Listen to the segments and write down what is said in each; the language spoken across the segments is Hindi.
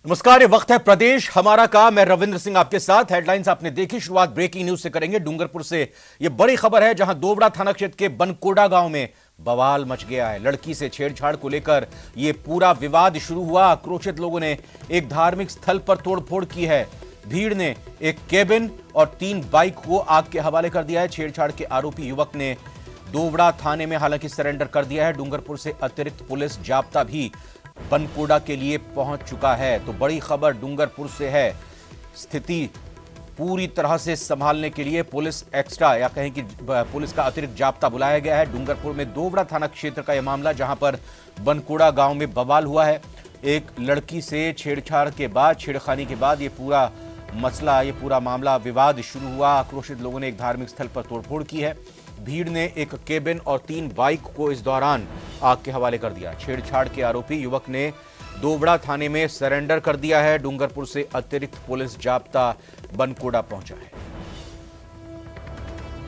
नमस्कार, ये वक्त है प्रदेश हमारा का। मैं रविंद्र सिंह आपके साथ। हेडलाइंस आपने देखी। शुरुआत ब्रेकिंग न्यूज से करेंगे। डूंगरपुर से ये बड़ी खबर है, जहां दोवड़ा थाना क्षेत्र के बनकोड़ा गांव में बवाल मच गया है। लड़की से छेड़छाड़ को लेकर यह पूरा विवाद शुरू हुआ। आक्रोशित लोगों ने एक धार्मिक स्थल पर तोड़फोड़ की है। भीड़ ने एक केबिन और 3 बाइक को आग के हवाले कर दिया है। छेड़छाड़ के आरोपी युवक ने दोवड़ा थाने में हालांकि सरेंडर कर दिया है। डूंगरपुर से अतिरिक्त पुलिस जाब्ता भी बनकोड़ा के लिए पहुंच चुका है। तो बड़ी खबर डूंगरपुर से है। स्थिति पूरी तरह से संभालने के लिए पुलिस एक्स्ट्रा या कहें कि पुलिस का अतिरिक्त जाब्ता बुलाया गया है। डूंगरपुर में दोवड़ा थाना क्षेत्र का यह मामला, जहां पर बनकोड़ा गांव में बवाल हुआ है। एक लड़की से छेड़खानी के बाद ये पूरा मसला, ये पूरा मामला, विवाद शुरू हुआ। आक्रोशित लोगों ने एक धार्मिक स्थल पर तोड़फोड़ की है। भीड़ ने एक केबिन और 3 बाइक को इस दौरान आग के हवाले कर दिया। छेड़छाड़ के आरोपी युवक ने दोवड़ा थाने में सरेंडर कर दिया है। डूंगरपुर से अतिरिक्त पुलिस जाब्ता बनकोड़ा पहुंचा है।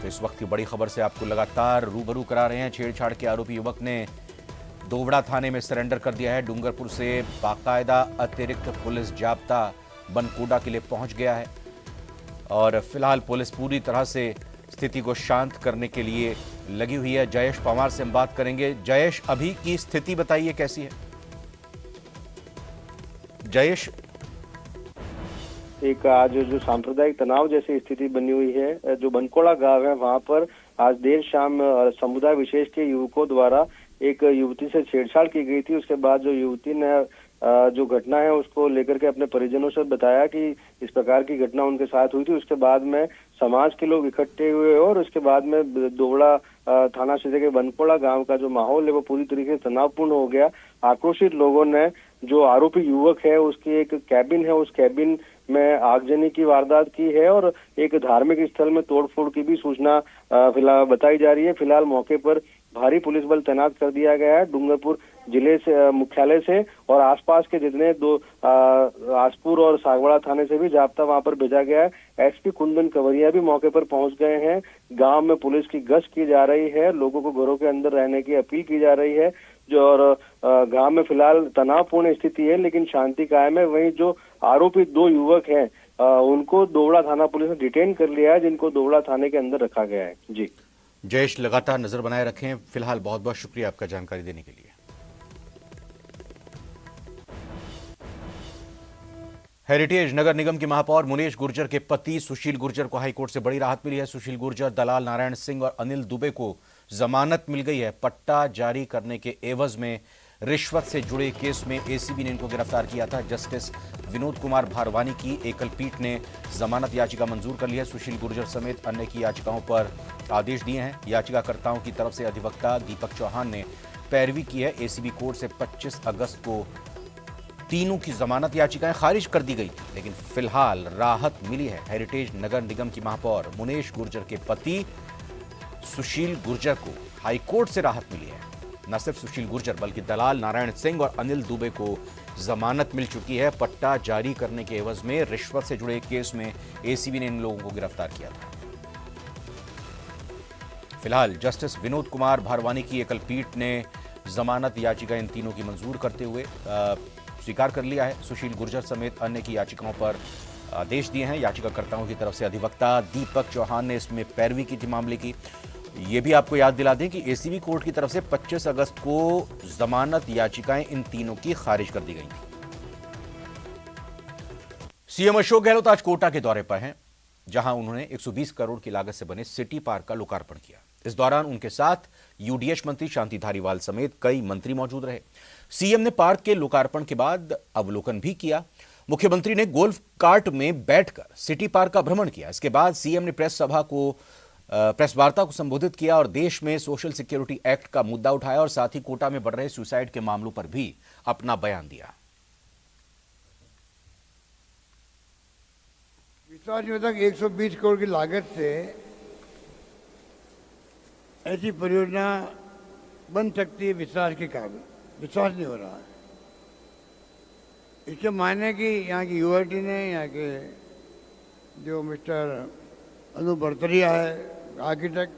तो इस वक्त की बड़ी खबर से आपको लगातार रूबरू करा रहे हैं। छेड़छाड़ के आरोपी युवक ने दोवड़ा थाने में सरेंडर कर दिया है। डूंगरपुर से बाकायदा अतिरिक्त पुलिस जाब्ता बनकोड़ा के लिए पहुंच गया है और फिलहाल पुलिस पूरी तरह से स्थिति को शांत करने के लिए लगी हुई है। जयेश पवार से हम बात करेंगे। जयेश, अभी की स्थिति बताइए कैसी है? जयेश, एक आज जो सांप्रदायिक तनाव जैसी स्थिति बनी हुई है, जो बनकोड़ा गांव है वहां पर आज देर शाम समुदाय विशेष के युवकों द्वारा एक युवती से छेड़छाड़ की गई थी। उसके बाद जो युवती ने जो घटना है उसको लेकर के अपने परिजनों से बताया कि इस प्रकार की घटना उनके साथ हुई थी। उसके बाद में समाज के लोग इकट्ठे हुए और उसके बाद में दोवड़ा थाना क्षेत्र के बनकोड़ा गांव का जो माहौल है वो पूरी तरीके से तनावपूर्ण हो गया। आक्रोशित लोगों ने जो आरोपी युवक है उसकी एक कैबिन है, उस कैबिन में आगजनी की वारदात की है और एक धार्मिक स्थल में तोड़फोड़ की भी सूचना फिलहाल बताई जा रही है। फिलहाल मौके पर भारी पुलिस बल तैनात कर दिया गया है। डूंगरपुर जिले से मुख्यालय से और आसपास के जितने दो आसपुर और सागवाड़ा थाने से भी जाब्ता वहां पर भेजा गया है। एसपी कुंदन कंवरिया भी मौके पर पहुंच गए हैं। गांव में पुलिस की गश्त की जा रही है। लोगों को घरों के अंदर रहने की अपील की जा रही है। जो और गांव में फिलहाल तनावपूर्ण स्थिति है लेकिन शांति कायम है। वहीं जो आरोपी 2 युवक हैं उनको दोवड़ा थाना पुलिस ने डिटेन कर लिया है, जिनको दोवड़ा थाने के अंदर रखा गया है। जी जयेश, लगातार नजर बनाए रखें। फिलहाल बहुत बहुत शुक्रिया आपका जानकारी देने के लिए। हेरिटेज नगर निगम के महापौर मुनेश गुर्जर के पति सुशील गुर्जर को हाईकोर्ट से बड़ी राहत मिली है। सुशील गुर्जर, दलाल नारायण सिंह और अनिल दुबे को जमानत मिल गई है। पट्टा जारी करने के एवज में रिश्वत से जुड़े केस में एसीबी ने इनको गिरफ्तार किया था। जस्टिस विनोद कुमार भारवानी की एकल पीठ ने जमानत याचिका मंजूर कर ली है। सुशील गुर्जर समेत अन्य की याचिकाओं पर आदेश दिए हैं। याचिकाकर्ताओं की तरफ से अधिवक्ता दीपक चौहान ने पैरवी की है। एसीबी कोर्ट से 25 अगस्त को तीनों की जमानत याचिकाएं खारिज कर दी गई थी, लेकिन फिलहाल राहत मिली है। हेरिटेज नगर निगम की महापौर मुनेश गुर्जर के पति सुशील गुर्जर को हाईकोर्ट से राहत मिली है। न सिर्फ सुशील गुर्जर बल्कि दलाल नारायण सिंह और अनिल दुबे को जमानत मिल चुकी है। पट्टा जारी करने के एवज में रिश्वत से जुड़े केस में एसीबी ने इन लोगों को गिरफ्तार किया था। फिलहाल जस्टिस विनोद कुमार भारवानी की एकल पीठ ने जमानत याचिका इन तीनों की मंजूर करते हुए स्वीकार कर लिया है। सुशील गुर्जर समेत अन्य की याचिकाओं पर आदेश दिए हैं। याचिकाकर्ताओं की तरफ से अधिवक्ता दीपक चौहान ने इसमें पैरवी की थी मामले की। ये भी आपको याद दिला दें कि एसीबी कोर्ट की तरफ से 25 अगस्त को जमानत याचिकाएं इन तीनों की खारिज कर दी गई थी। सीएम अशोक गहलोत आज कोटा के दौरे पर हैं, जहां उन्होंने 120 करोड़ की लागत से बने सिटी पार्क का लोकार्पण किया। इस दौरान उनके साथ यूडीएच मंत्री शांति धारीवाल समेत कई मंत्री मौजूद रहे। सीएम ने पार्क के लोकार्पण के बाद अवलोकन भी किया। मुख्यमंत्री ने गोल्फ कार्ट में बैठकर सिटी पार्क का भ्रमण किया। इसके बाद सीएम ने प्रेस वार्ता को संबोधित किया और देश में सोशल सिक्योरिटी एक्ट का मुद्दा उठाया और साथ ही कोटा में बढ़ रहे सुसाइड के मामलों पर भी अपना बयान दिया। विश्वास नहीं होता कि 120 करोड़ की लागत से ऐसी परियोजना बन सकती है। विश्वास के काबिल विश्वास नहीं हो रहा है। इसके मायने कि यहाँ की यूआईटी ने, यहाँ के जो मिस्टर अनु बर्तरिया है आर्किटेक्ट,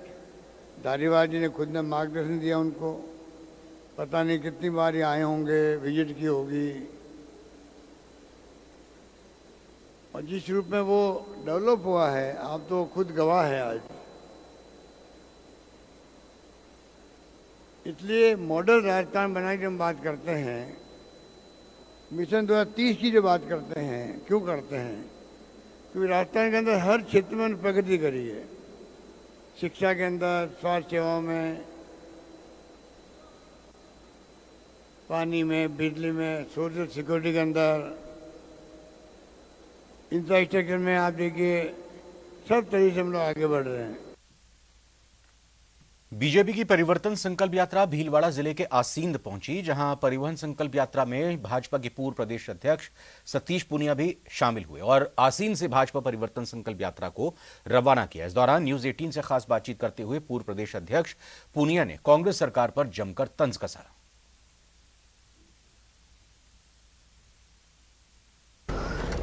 धारीवाल जी ने खुद ने मार्गदर्शन दिया उनको। पता नहीं कितनी बार ये आए होंगे, विजिट की होगी। और जिस रूप में वो डेवलप हुआ है आप तो खुद गवाह है आज। इसलिए मॉडल राजस्थान बनाने की हम बात करते हैं, मिशन 2030 की जो बात करते हैं, क्यों करते हैं? क्योंकि राजस्थान के अंदर हर क्षेत्र में प्रगति करी है। शिक्षा के अंदर, स्वास्थ्य सेवाओं में, पानी में, बिजली में, सोशल सिक्योरिटी के अंदर, इंफ्रास्ट्रक्चर में आप देखिए सब तरीके से हम लोग आगे बढ़ रहे हैं। बीजेपी की परिवर्तन संकल्प यात्रा भीलवाड़ा जिले के आसींद पहुंची, जहां परिवहन संकल्प यात्रा में भाजपा के पूर्व प्रदेश अध्यक्ष सतीश पूनिया भी शामिल हुए और आसींद से भाजपा परिवर्तन संकल्प यात्रा को रवाना किया। इस दौरान न्यूज 18 से खास बातचीत करते हुए पूर्व प्रदेश अध्यक्ष पूनिया ने कांग्रेस सरकार पर जमकर तंज कसा।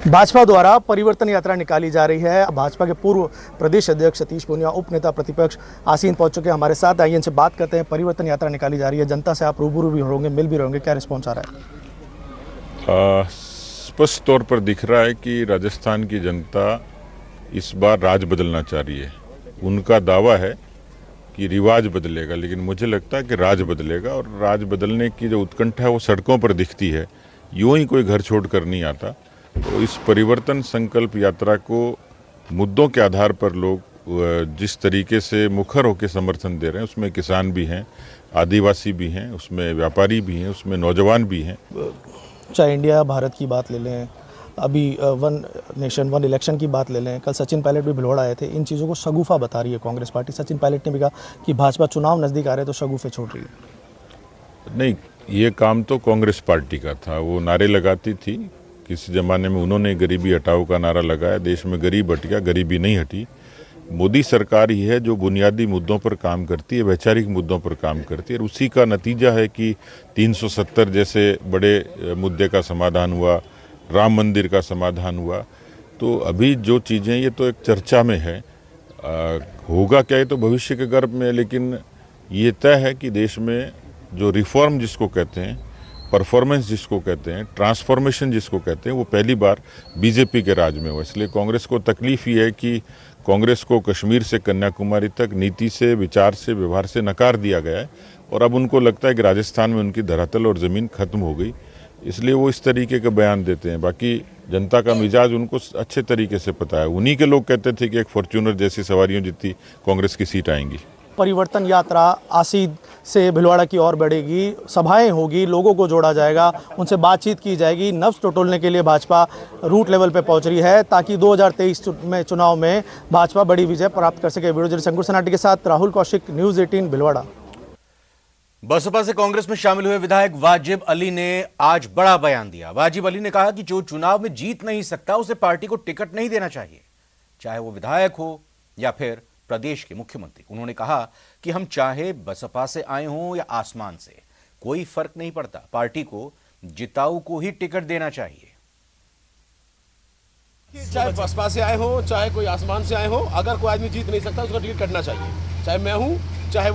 भाजपा द्वारा परिवर्तन यात्रा निकाली जा रही है। भाजपा के पूर्व प्रदेश अध्यक्ष सतीश पूनिया, उप नेता प्रतिपक्ष आसीन पहुंच चुके हैं हमारे साथ। आइए इनसे बात करते हैं। परिवर्तन यात्रा निकाली जा रही है, जनता से आप रूबरू भी होंगे, मिल भी होंगे, क्या रिस्पॉन्स आ रहा है? स्पष्ट तौर पर दिख रहा है कि राजस्थान की जनता इस बार राज बदलना चाह रही है। उनका दावा है कि रिवाज बदलेगा, लेकिन मुझे लगता है कि राज बदलेगा, और राज बदलने की जो उत्कंठा है वो सड़कों पर दिखती है। यूं ही कोई घर छोड़ कर नहीं आता। तो इस परिवर्तन संकल्प यात्रा को मुद्दों के आधार पर लोग जिस तरीके से मुखर होकर समर्थन दे रहे हैं, उसमें किसान भी हैं, आदिवासी भी हैं, उसमें व्यापारी भी हैं, उसमें नौजवान भी हैं। चाहे इंडिया भारत की बात ले लें, अभी वन नेशन वन इलेक्शन की बात ले लें, कल सचिन पायलट भी भिलवाड़ा आए थे, इन चीज़ों को शगुफा बता रही है कांग्रेस पार्टी। सचिन पायलट ने भी कहा कि भाजपा चुनाव नज़दीक आ रहे तो शगुफे छोड़ रही है। नहीं, ये काम तो कांग्रेस पार्टी का था। वो नारे लगाती थी, किसी ज़माने में उन्होंने गरीबी हटाओ का नारा लगाया, देश में गरीब हट गया, गरीबी नहीं हटी। मोदी सरकार ही है जो बुनियादी मुद्दों पर काम करती है, वैचारिक मुद्दों पर काम करती है, और उसी का नतीजा है कि 370 जैसे बड़े मुद्दे का समाधान हुआ, राम मंदिर का समाधान हुआ। तो अभी जो चीज़ें ये तो एक चर्चा में है, होगा क्या ये तो भविष्य के गर्भ में, लेकिन ये तय है कि देश में जो रिफॉर्म जिसको कहते हैं, परफॉर्मेंस जिसको कहते हैं, ट्रांसफॉर्मेशन जिसको कहते हैं, वो पहली बार बीजेपी के राज में हुआ। इसलिए कांग्रेस को तकलीफ ही है कि कांग्रेस को कश्मीर से कन्याकुमारी तक नीति से, विचार से, व्यवहार से नकार दिया गया है, और अब उनको लगता है कि राजस्थान में उनकी धरातल और ज़मीन खत्म हो गई, इसलिए वो इस तरीके का बयान देते हैं। बाकी जनता का मिजाज उनको अच्छे तरीके से पता है। उन्हीं के लोग कहते थे कि एक फॉर्च्यूनर जैसी सवारियों जितनी कांग्रेस की सीट आएंगी। परिवर्तन यात्रा आसीद से भिलवाड़ा की ओर बढ़ेगी, सभाएं होगी, लोगों को जोड़ा जाएगा, उनसे बातचीत की जाएगी। नब्ज टटोलने के लिए भाजपा रूट लेवल पे पहुंच रही है ताकि 2023 में चुनाव में भाजपा बड़ी विजय प्राप्त कर सके। वीडियो जर्नलिस्ट अंकुर सनाटी के साथ राहुल कौशिक, न्यूज 18 भिलवाड़ा। बसपा से कांग्रेस में शामिल हुए विधायक वाजिब अली ने आज बड़ा बयान दिया। वाजिब अली ने कहा कि जो चुनाव में जीत नहीं सकता उसे पार्टी को टिकट नहीं देना चाहिए, चाहे वो विधायक हो या फिर प्रदेश के मुख्यमंत्री। उन्होंने कहा कि हम चाहे बसपा से आए हों या आसमान से, कोई फर्क नहीं पड़ता, पार्टी को जिताऊ को ही टिकट देना चाहिए। चाहे बसपा से आए हो, चाहे कोई आसमान से आए हो, अगर कोई आदमी जीत नहीं सकता उसका टिकट कटना चाहिए, चाहे मैं हूं, चाहे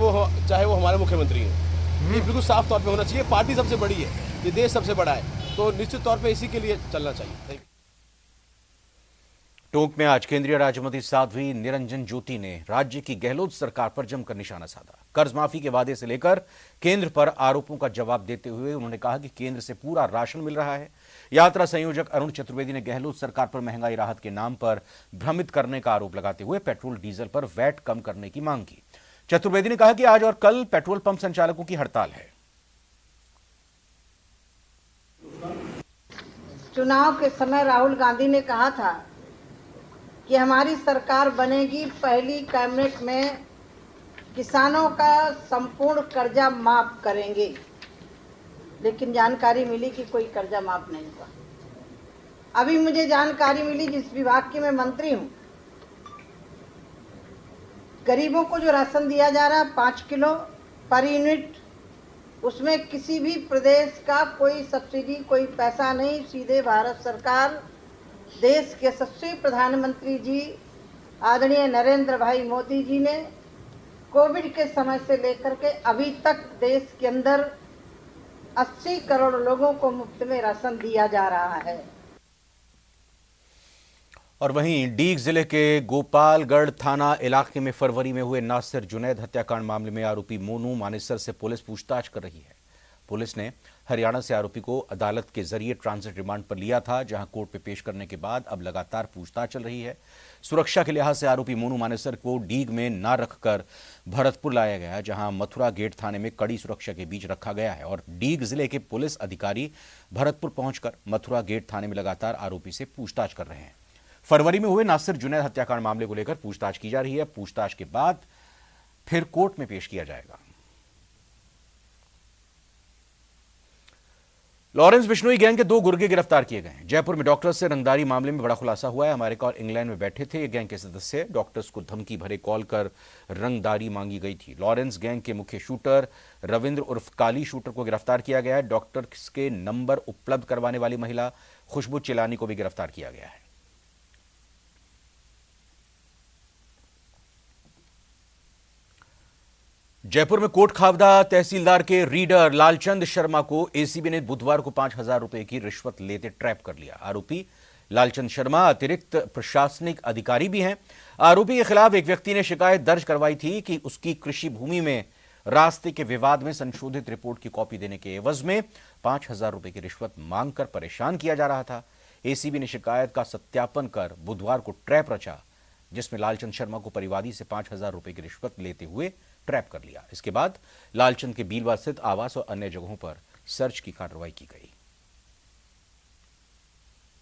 वो हमारे मुख्यमंत्री हैं। ये बिल्कुल साफ तौर पे होना चाहिए। पार्टी सबसे बड़ी है, ये देश सबसे बड़ा है, तो निश्चित तौर पे इसी के लिए चलना चाहिए। टोंक में आज केंद्रीय राज्य मंत्री साध्वी निरंजन ज्योति ने राज्य की गहलोत सरकार पर जमकर निशाना साधा। कर्ज माफी के वादे से लेकर केंद्र पर आरोपों का जवाब देते हुए उन्होंने कहा कि केंद्र से पूरा राशन मिल रहा है। यात्रा संयोजक अरुण चतुर्वेदी ने गहलोत सरकार पर महंगाई राहत के नाम पर भ्रमित करने का आरोप लगाते हुए पेट्रोल डीजल पर वैट कम करने की मांग की। चतुर्वेदी ने कहा कि आज और कल पेट्रोल पंप संचालकों की हड़ताल है। चुनाव के समय राहुल गांधी ने कहा था कि हमारी सरकार बनेगी, पहली कैबिनेट में किसानों का संपूर्ण कर्जा माफ करेंगे, लेकिन जानकारी मिली कि कोई कर्जा माफ नहीं हुआ। अभी मुझे जानकारी मिली, जिस विभाग की मैं मंत्री हूं, गरीबों को जो राशन दिया जा रहा है 5 किलो पर यूनिट, उसमें किसी भी प्रदेश का कोई सब्सिडी, कोई पैसा नहीं। सीधे भारत सरकार, देश के यशस्वी प्रधानमंत्री जी आदरणीय नरेंद्र भाई मोदी जी ने कोविड के समय से लेकर के अभी तक देश के अंदर 80 करोड़ लोगों को मुफ्त में राशन दिया जा रहा है। और वहीं डीग जिले के गोपालगढ़ थाना इलाके में फरवरी में हुए नासिर जुनैद हत्याकांड मामले में आरोपी मोनू मानेसर से पुलिस पूछताछ कर रही है। पुलिस ने हरियाणा से आरोपी को अदालत के जरिए ट्रांजिट रिमांड पर लिया था, जहां कोर्ट में पेश करने के बाद अब लगातार पूछताछ चल रही है। सुरक्षा के लिहाज से आरोपी मोनू मानेसर को डीग में न रखकर भरतपुर लाया गया, जहां मथुरा गेट थाने में कड़ी सुरक्षा के बीच रखा गया है और डीग जिले के पुलिस अधिकारी भरतपुर पहुंचकर मथुरा गेट थाने में लगातार आरोपी से पूछताछ कर रहे हैं। फरवरी में हुए नासिर जुनैद हत्याकांड मामले को लेकर पूछताछ की जा रही है। पूछताछ के बाद फिर कोर्ट में पेश किया जाएगा। लॉरेंस बिश्नोई गैंग के 2 गुर्गे गिरफ्तार किए गए हैं। जयपुर में डॉक्टर्स से रंगदारी मामले में बड़ा खुलासा हुआ है। अमेरिका और इंग्लैंड में बैठे थे ये गैंग के सदस्य। डॉक्टर्स को धमकी भरे कॉल कर रंगदारी मांगी गई थी। लॉरेंस गैंग के मुख्य शूटर रविंद्र उर्फ काली शूटर को गिरफ्तार किया गया है। डॉक्टर्स के नंबर उपलब्ध करवाने वाली महिला खुशबू चिलानी को भी गिरफ्तार किया गया है। जयपुर में कोटखावदा तहसीलदार के रीडर लालचंद शर्मा को एसीबी ने बुधवार को 5,000 रुपए की रिश्वत लेते ट्रैप कर लिया। आरोपी लालचंद शर्मा अतिरिक्त प्रशासनिक अधिकारी भी हैं। आरोपी के खिलाफ एक व्यक्ति ने शिकायत दर्ज करवाई थी कि उसकी कृषि भूमि में रास्ते के विवाद में संशोधित रिपोर्ट की कॉपी देने के एवज में 5,000 रुपए की रिश्वत मांगकर परेशान किया जा रहा था। एसीबी ने शिकायत का सत्यापन कर बुधवार को ट्रैप रचा, जिसमें लालचंद शर्मा को परिवादी से 5,000 रुपए की रिश्वत लेते हुए ट्रैप कर लिया। इसके बाद लालचंद के बीलवा स्थित आवास और अन्य जगहों पर सर्च की कार्रवाई की गई।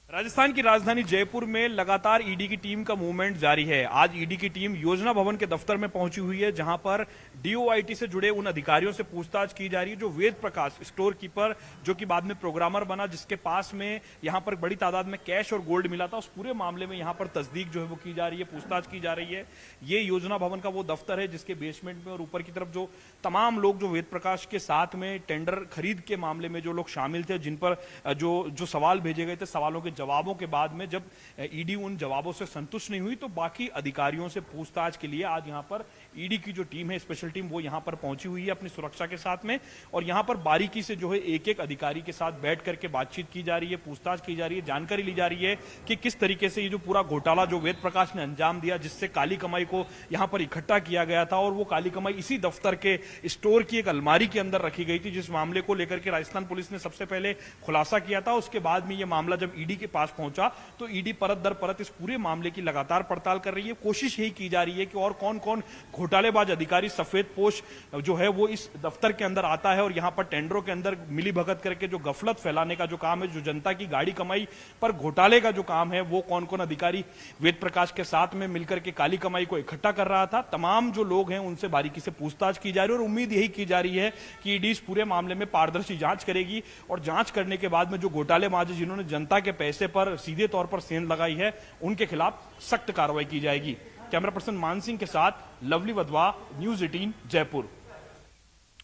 राजस्थान की राजधानी जयपुर में लगातार ईडी की टीम का मूवमेंट जारी है। आज ईडी की टीम योजना भवन के दफ्तर में पहुंची हुई है, जहां पर डीओआईटी से जुड़े उन अधिकारियों से पूछताछ की जा रही है जो वेद प्रकाश स्टोर कीपर, जो कि बाद में प्रोग्रामर बना, जिसके पास में यहां पर बड़ी तादाद में कैश और गोल्ड मिला था, उस पूरे मामले में यहां पर तस्दीक जो है वो की जा रही है, पूछताछ की जा रही है। ये योजना भवन का वो दफ्तर है जिसके बेसमेंट में और ऊपर की तरफ जो तमाम लोग जो वेद प्रकाश के साथ में टेंडर खरीद के मामले में जो लोग शामिल थे, जिन पर जो सवाल भेजे गए थे, सवालों के जवाबों के बाद में जब ईडी उन जवाबों से संतुष्ट नहीं हुई तो बाकी अधिकारियों से पूछताछ के लिए आज यहां पर ईडी की जो टीम है, स्पेशल टीम, वो यहां पर पहुंची हुई है अपनी सुरक्षा के साथ में। और यहां पर बारीकी से जो है एक एक अधिकारी के साथ बैठ करके बातचीत की जा रही है, पूछताछ की जा रही है, जानकारी ली जा रही है कि किस तरीके से ये जो पूरा घोटाला जो वेद प्रकाश ने अंजाम दिया, जिससे काली कमाई को यहां पर इकट्ठा किया गया था और वो काली कमाई इसी दफ्तर के स्टोर की एक अलमारी के अंदर रखी गई थी, जिस मामले को लेकर के राजस्थान पुलिस ने सबसे पहले खुलासा किया था। उसके बाद में ये मामला जब ईडी के पास पहुंचा तो ईडी परत दर परत इस पूरे मामले की लगातार पड़ताल कर रही है। कोशिश यही की जा रही है कि और कौन कौन घोटालेबाज अधिकारी, सफेद पोश जो है वो इस दफ्तर के अंदर आता है और यहां पर टेंडरों के अंदर मिली भगत करके जो गफलत फैलाने का जो काम है, जो जनता की गाड़ी कमाई पर घोटाले का जो काम है, वो कौन कौन अधिकारी वेद प्रकाश के साथ में मिलकर के काली कमाई को इकट्ठा कर रहा था। तमाम जो लोग हैं उनसे बारीकी से पूछताछ की जा रही है और उम्मीद यही की जा रही है कि ईडी इस पूरे मामले में पारदर्शी जांच करेगी और जांच करने के बाद में जो घोटालेबाज जिन्होंने जनता के पैसे पर सीधे तौर पर सेंध लगाई है, उनके खिलाफ सख्त कार्रवाई की जाएगी। कैमरा पर्सन मान सिंह के साथ लवली वधवा, न्यूज 18 जयपुर।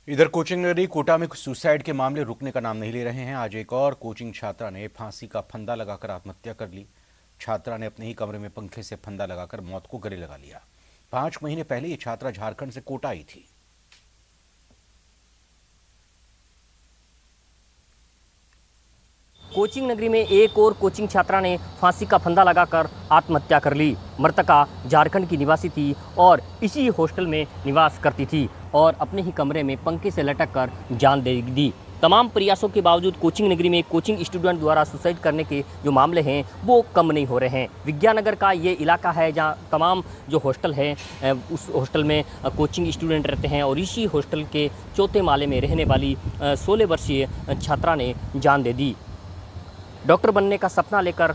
इधर कोचिंग नगरी कोटा में सुसाइड के मामले रुकने का नाम नहीं ले रहे हैं। आज एक और कोचिंग छात्रा ने फांसी का फंदा लगाकर आत्महत्या कर ली। छात्रा ने अपने ही कमरे में पंखे से फंदा लगाकर मौत को गले लगा लिया। 5 महीने पहले ये छात्रा झारखंड से कोटा आई थी। कोचिंग नगरी में एक और कोचिंग छात्रा ने फांसी का फंदा लगाकर आत्महत्या कर ली। मृतका झारखंड की निवासी थी और इसी हॉस्टल में निवास करती थी और अपने ही कमरे में पंखे से लटक कर जान दे दी। तमाम प्रयासों के बावजूद कोचिंग नगरी में कोचिंग स्टूडेंट द्वारा सुसाइड करने के जो मामले हैं वो कम नहीं हो रहे हैं। विज्ञाननगर का ये इलाका है जहां तमाम जो हॉस्टल है, उस हॉस्टल में कोचिंग स्टूडेंट रहते हैं और इसी हॉस्टल के 4थे माले में रहने वाली 16 वर्षीय छात्रा ने जान दे दी। डॉक्टर बनने का सपना लेकर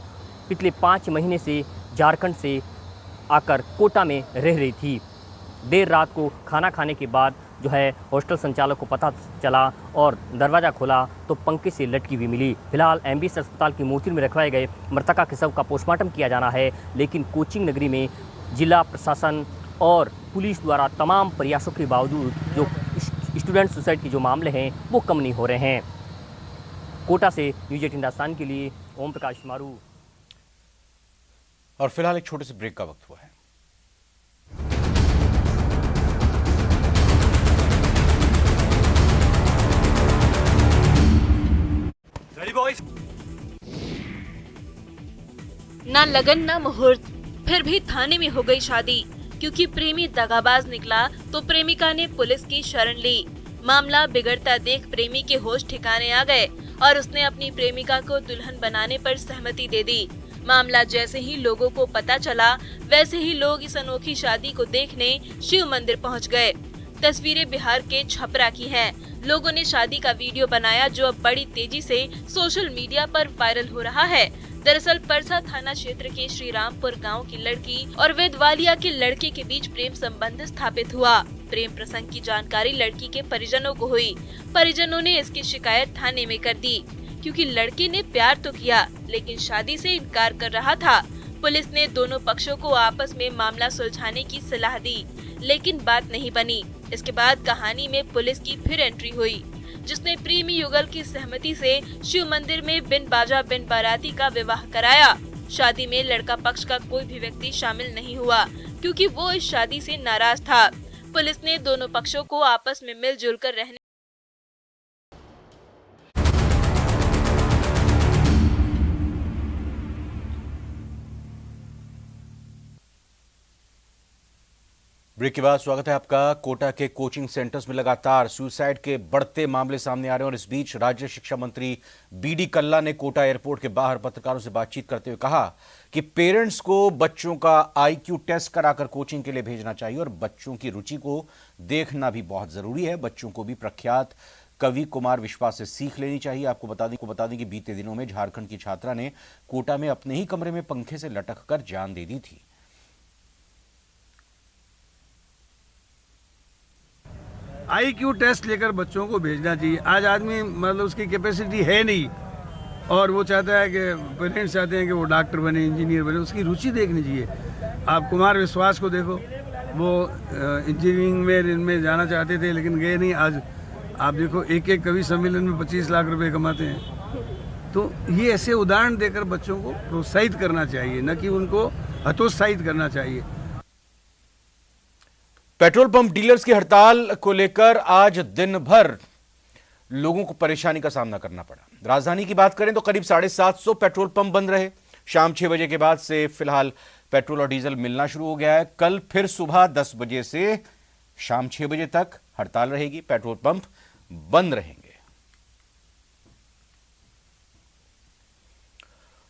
पिछले 5 महीने से झारखंड से आकर कोटा में रह रही थी। देर रात को खाना खाने के बाद जो है हॉस्टल संचालक को पता चला और दरवाज़ा खोला तो पंखे से लटकी हुई मिली। फिलहाल एमबीएस अस्पताल की मोर्चरी में रखवाए गए मृतका के शव का पोस्टमार्टम किया जाना है, लेकिन कोचिंग नगरी में जिला प्रशासन और पुलिस द्वारा तमाम प्रयासों के बावजूद जो स्टूडेंट सुसाइड के जो मामले हैं वो कम नहीं हो रहे हैं। कोटा से न्यूज 18 राजस्थान के लिए ओम प्रकाश मारू। और फिलहाल एक छोटे से ब्रेक का वक्त हुआ है। ना लगन ना मुहूर्त, फिर भी थाने में हो गई शादी। क्योंकि प्रेमी दगाबाज निकला तो प्रेमिका ने पुलिस की शरण ली। मामला बिगड़ता देख प्रेमी के होश ठिकाने आ गए और उसने अपनी प्रेमिका को दुल्हन बनाने पर सहमति दे दी। मामला जैसे ही लोगों को पता चला, वैसे ही लोग इस अनोखी शादी को देखने शिव मंदिर पहुंच गए। तस्वीरें बिहार के छपरा की हैं। लोगों ने शादी का वीडियो बनाया जो अब बड़ी तेजी से सोशल मीडिया पर वायरल हो रहा है। दरअसल परसा थाना क्षेत्र के श्रीरामपुर गांव की लड़की और वेदवालिया के लड़के के बीच प्रेम संबंध स्थापित हुआ। प्रेम प्रसंग की जानकारी लड़की के परिजनों को हुई। परिजनों ने इसकी शिकायत थाने में कर दी, क्योंकि लड़के ने प्यार तो किया लेकिन शादी से इनकार कर रहा था। पुलिस ने दोनों पक्षों को आपस में मामला सुलझाने की सलाह दी, लेकिन बात नहीं बनी। इसके बाद कहानी में पुलिस की फिर एंट्री हुई, जिसने प्रेमी युगल की सहमति से शिव मंदिर में बिन बाजा बिन बाराती का विवाह कराया। शादी में लड़का पक्ष का कोई भी व्यक्ति शामिल नहीं हुआ, क्योंकि वो इस शादी से नाराज था। पुलिस ने दोनों पक्षों को आपस में मिलजुल कर रहने ब्रेक के बाद स्वागत है आपका। कोटा के कोचिंग सेंटर्स में लगातार सुसाइड के बढ़ते मामले सामने आ रहे हैं और इस बीच राज्य शिक्षा मंत्री बीडी कल्ला ने कोटा एयरपोर्ट के बाहर पत्रकारों से बातचीत करते हुए कहा कि पेरेंट्स को बच्चों का आईक्यू टेस्ट कराकर कोचिंग के लिए भेजना चाहिए और बच्चों की रुचि को देखना भी बहुत जरूरी है। बच्चों को भी प्रख्यात कवि कुमार विश्वास से सीख लेनी चाहिए। आपको बता दें कि बीते दिनों में झारखंड की छात्रा ने कोटा में अपने ही कमरे में पंखे से लटक कर जान दे दी थी। आईक्यू टेस्ट लेकर बच्चों को भेजना चाहिए। आज आदमी मतलब उसकी कैपेसिटी है नहीं और वो चाहता है कि पेरेंट्स चाहते हैं कि वो डॉक्टर बने, इंजीनियर बने। उसकी रुचि देखनी चाहिए। आप कुमार विश्वास को देखो, वो इंजीनियरिंग में इनमें जाना चाहते थे लेकिन गए नहीं। आज आप देखो एक एक कवि सम्मेलन में 25 लाख रुपए कमाते हैं। तो ये ऐसे उदाहरण देकर बच्चों को प्रोत्साहित करना चाहिए, न कि उनको हतोत्साहित करना चाहिए। पेट्रोल पंप डीलर्स की हड़ताल को लेकर आज दिन भर लोगों को परेशानी का सामना करना पड़ा। राजधानी की बात करें तो करीब 750 पेट्रोल पंप बंद रहे। शाम 6 बजे के बाद से फिलहाल पेट्रोल और डीजल मिलना शुरू हो गया है। कल फिर सुबह 10 बजे से शाम 6 बजे तक हड़ताल रहेगी। पेट्रोल पंप बंद रहेंगे।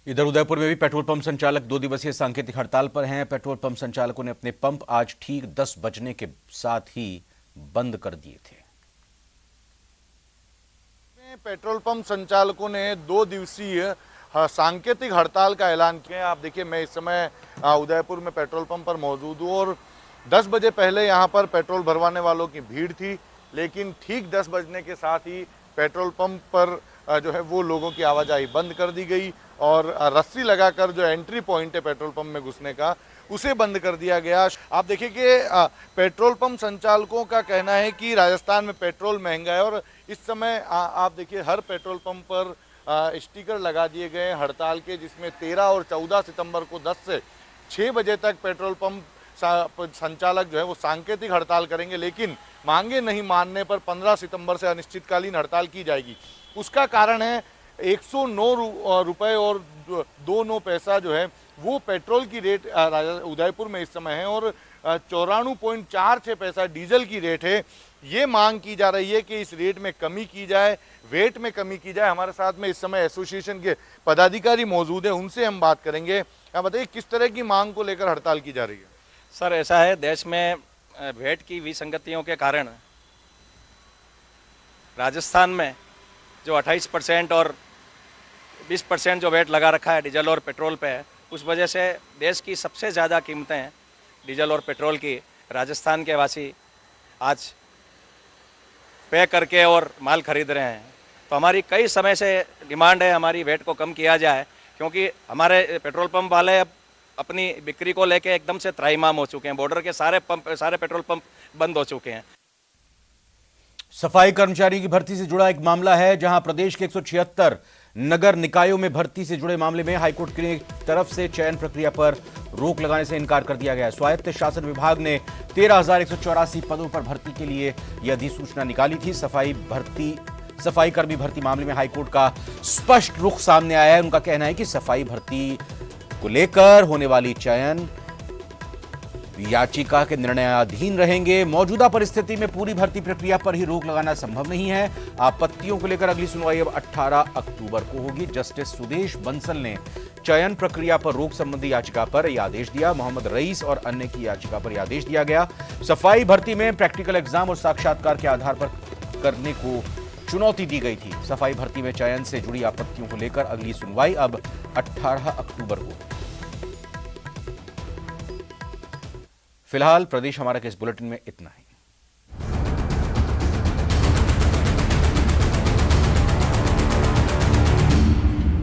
इधर उदयपुर में भी पेट्रोल पंप संचालक 2 दिवसीय सांकेतिक हड़ताल पर हैं। पेट्रोल पंप संचालकों ने अपने पंप आज ठीक 10 बजने के साथ ही बंद कर दिए थे। पेट्रोल पंप संचालकों ने 2 दिवसीय सांकेतिक हड़ताल का ऐलान किया। आप देखिए, मैं इस समय उदयपुर में पेट्रोल पंप पर मौजूद हूँ और 10 बजे पहले यहाँ पर पेट्रोल भरवाने वालों की भीड़ थी, लेकिन ठीक 10 बजने के साथ ही पेट्रोल पंप पर जो है वो लोगों की आवाजाही बंद कर दी गई और रस्सी लगाकर जो एंट्री पॉइंट है पेट्रोल पंप में घुसने का, उसे बंद कर दिया गया। आप देखिए कि पेट्रोल पंप संचालकों का कहना है कि राजस्थान में पेट्रोल महंगा है और इस समय आप देखिए हर पेट्रोल पंप पर स्टिकर लगा दिए गए हड़ताल के, जिसमें 13 और 14 सितंबर को 10 से 6 बजे तक पेट्रोल पंप संचालक जो है वो सांकेतिक हड़ताल करेंगे, लेकिन मांगे नहीं मानने पर 15 सितंबर से अनिश्चितकालीन हड़ताल की जाएगी। उसका कारण है 109 रुपये और 2 पैसा जो है वो पेट्रोल की रेट उदयपुर में इस समय है और 94.46 पैसा डीजल की रेट है। ये मांग की जा रही है कि इस रेट में कमी की जाए, वेट में कमी की जाए। हमारे साथ में इस समय एसोसिएशन के पदाधिकारी मौजूद हैं, उनसे हम बात करेंगे। आप बताइए किस तरह की मांग को लेकर हड़ताल की जा रही है? सर, ऐसा है, देश में वेट की विसंगतियों के कारण राजस्थान में जो 28% और 20% जो वेट लगा रखा है डीजल और पेट्रोल पे है, उस वजह से देश की सबसे ज़्यादा कीमतें डीजल और पेट्रोल की राजस्थान के वासी आज पे करके और माल खरीद रहे हैं। तो हमारी कई समय से डिमांड है हमारी वेट को कम किया जाए, क्योंकि हमारे पेट्रोल पंप वाले अब अपनी बिक्री को लेके एकदम से त्राहिमाम हो चुके हैं। बॉर्डर के सारे पेट्रोल पंप बंद हो चुके हैं। सफाई कर्मचारी की भर्ती से जुड़ा एक मामला है, जहां प्रदेश के 176 नगर निकायों में भर्ती से जुड़े मामले में हाईकोर्ट की तरफ से चयन प्रक्रिया पर रोक लगाने से इनकार कर दिया गया है। स्वायत्त शासन विभाग ने 13,184 पदों पर भर्ती के लिए यह अधिसूचना निकाली थी। सफाई कर्मी भर्ती मामले में हाईकोर्ट का स्पष्ट रुख सामने आया है। उनका कहना है कि सफाई भर्ती को लेकर होने वाली चयन याचिका के निर्णयाधीन रहेंगे। मौजूदा परिस्थिति में पूरी भर्ती प्रक्रिया पर ही रोक लगाना संभव नहीं है। आपत्तियों को लेकर अगली सुनवाई अब 18 अक्टूबर को होगी। जस्टिस सुदेश बंसल ने चयन प्रक्रिया पर रोक संबंधी याचिका पर यह आदेश दिया। मोहम्मद रईस और अन्य की याचिका पर यह आदेश दिया गया। सफाई भर्ती में प्रैक्टिकल एग्जाम और साक्षात्कार के आधार पर करने को चुनौती दी गई थी। सफाई भर्ती में चयन से जुड़ी आपत्तियों को लेकर अगली सुनवाई अब 18 अक्टूबर को। फिलहाल प्रदेश हमारा के इस बुलेटिन में इतना ही।